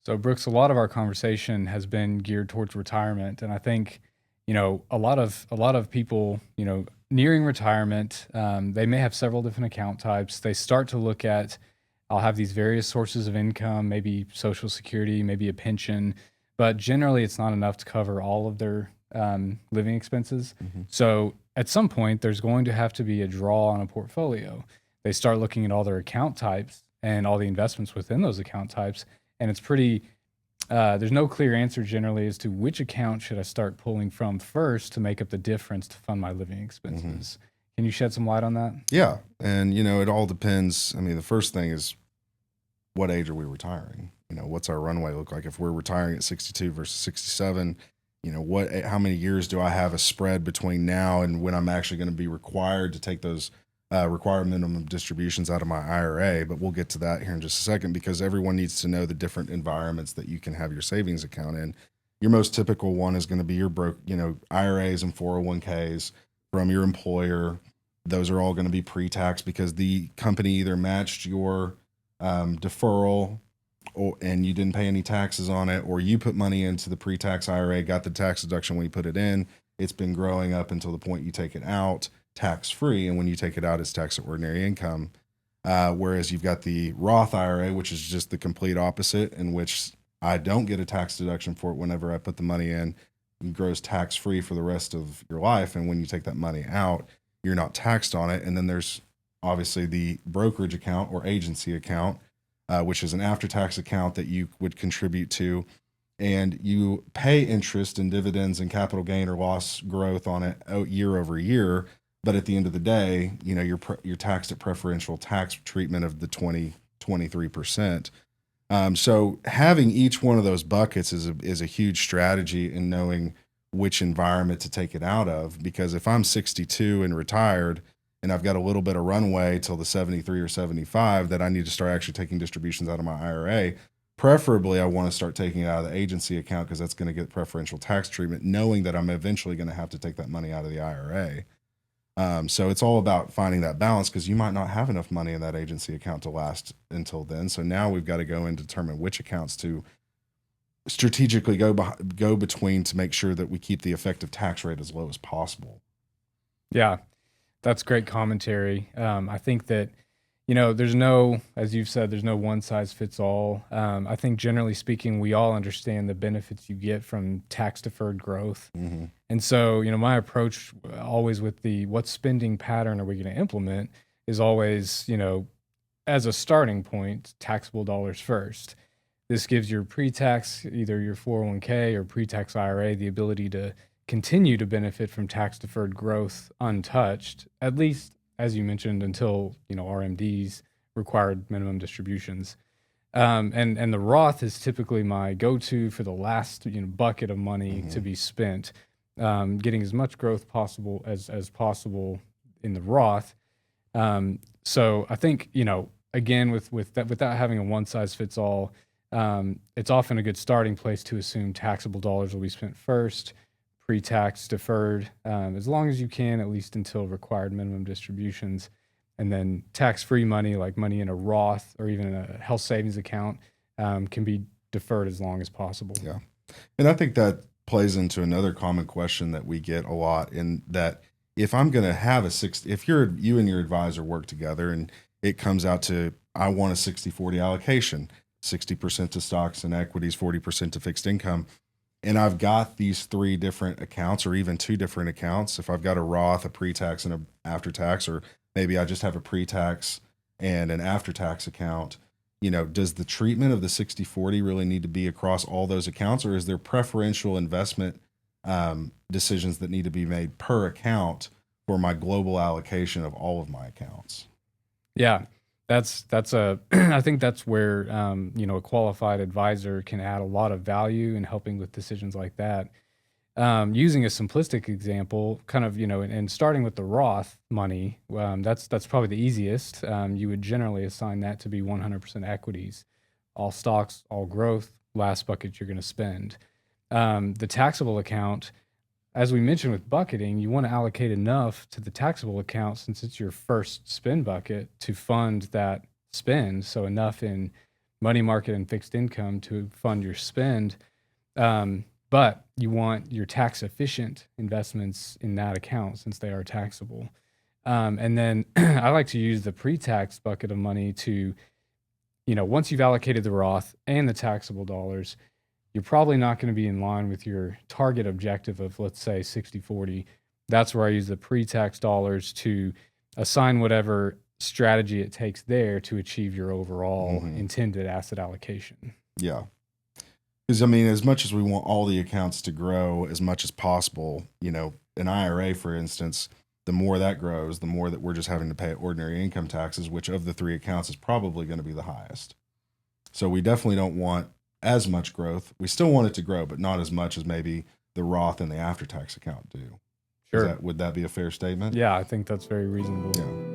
So, Brooks, a lot of our conversation has been geared towards retirement, and I think, a lot of people, nearing retirement, they may have several different account types. They start to look at, I'll have these various sources of income, maybe Social Security, maybe a pension, but generally, it's not enough to cover all of their living expenses. Mhm. So, at some point, there's going to have to be a draw on a portfolio. They start looking at all their account types and all the investments within those account types, and it's pretty there's no clear answer generally as to which account should I start pulling from first to make up the difference to fund my living Mhm. expenses. Can you shed some light on that? Yeah, and it all depends. I mean, the first thing is what age are we retiring? What's our runway look like? If we're retiring at 62 versus 67, how many years do I have a spread between now and when I'm actually going to be required to take those required minimum distributions out of my IRA? But we'll get to that here in just a second because everyone needs to know the different environments that you can have your savings account in. Your most typical one is going to be your IRAs and 401ks from your employer. Those are all going to be pre-tax because the company either matched your deferral and you didn't pay any taxes on it, or you put money into the pre-tax IRA, got the tax deduction when you put it in. It's been growing up until the point you take it out tax free, and when you take it out, it's taxed at ordinary income. Whereas you've got the Roth IRA, which is just the complete opposite, in which I don't get a tax deduction for it whenever I put the money in. It grows tax free for the rest of your life, and when you take that money out, you're not taxed on it. And then there's obviously the brokerage account or agency account, which is an after tax account that you would contribute to. And you pay interest and dividends and capital gain or loss growth on it year over year. But at the end of the day, you're taxed at preferential tax treatment of the 23%. So having each one of those buckets is a huge strategy in knowing which environment to take it out of. Because if I'm 62 and retired and I've got a little bit of runway till the 73 or 75 that I need to start actually taking distributions out of my IRA, preferably I want to start taking it out of the agency account because that's going to get preferential tax treatment, knowing that I'm eventually going to have to take that money out of the IRA. So it's all about finding that balance because you might not have enough money in that agency account to last until then. So now we've got to go and determine which accounts to strategically go between to make sure that we keep the effective tax rate as low as possible. Yeah, that's great commentary. I think that, there's no, as you've said, there's no one size fits all. I think generally speaking, we all understand the benefits you get from tax deferred growth. Mm-hmm. And so, my approach always with the what spending pattern are we going to implement is always, as a starting point, taxable dollars first. This gives your pre-tax, either your 401k or pre-tax IRA, the ability to continue to benefit from tax deferred growth untouched, at least as you mentioned, until RMDs, required minimum distributions. And the Roth is typically my go-to for the last bucket of money to Mm-hmm. be spent, getting as much growth possible as possible in the Roth. So I think again with that without having a one size fits all, it's often a good starting place to assume taxable dollars will be spent first, pre-tax deferred, as long as you can, at least until required minimum distributions. And then tax-free money, like money in a Roth or even a health savings account, can be deferred as long as possible. Yeah. And I think that plays into another common question that we get a lot in that if I'm going to have if you and your advisor work together and it comes out to, I want a 60-40 allocation, 60% to stocks and equities, 40% to fixed income. And I've got these three different accounts or even two different accounts. If I've got a Roth, a pre-tax and a after-tax, or maybe I just have a pre-tax and an after-tax account, does the treatment of the 60-40 really need to be across all those accounts, or is there preferential investment decisions that need to be made per account for my global allocation of all of my accounts? Yeah, that's a I think that's where a qualified advisor can add a lot of value in helping with decisions like that. Using a simplistic example, kind of and starting with the Roth money, that's probably the easiest. You would generally assign that to be 100% equities, all stocks, all growth. Last bucket you're going to spend. The taxable account, as we mentioned with bucketing, you want to allocate enough to the taxable account since it's your first spend bucket to fund that spend. So enough in money market and fixed income to fund your spend. But you want your tax efficient investments in that account since they are taxable. And then I like to use the pre-tax bucket of money to, once you've allocated the Roth and the taxable dollars, you're probably not going to be in line with your target objective of, let's say, 60/40. That's where I use the pre-tax dollars to assign whatever strategy it takes there to achieve your overall intended asset allocation. Yeah. Because, I mean, as much as we want all the accounts to grow as much as possible, an IRA, for instance, the more that grows, the more that we're just having to pay ordinary income taxes, which of the three accounts is probably going to be the highest. So we definitely don't want as much growth. We still want it to grow, but not as much as maybe the Roth and the after-tax account do. Sure. Would that be a fair statement? Yeah, I think that's very reasonable. Yeah.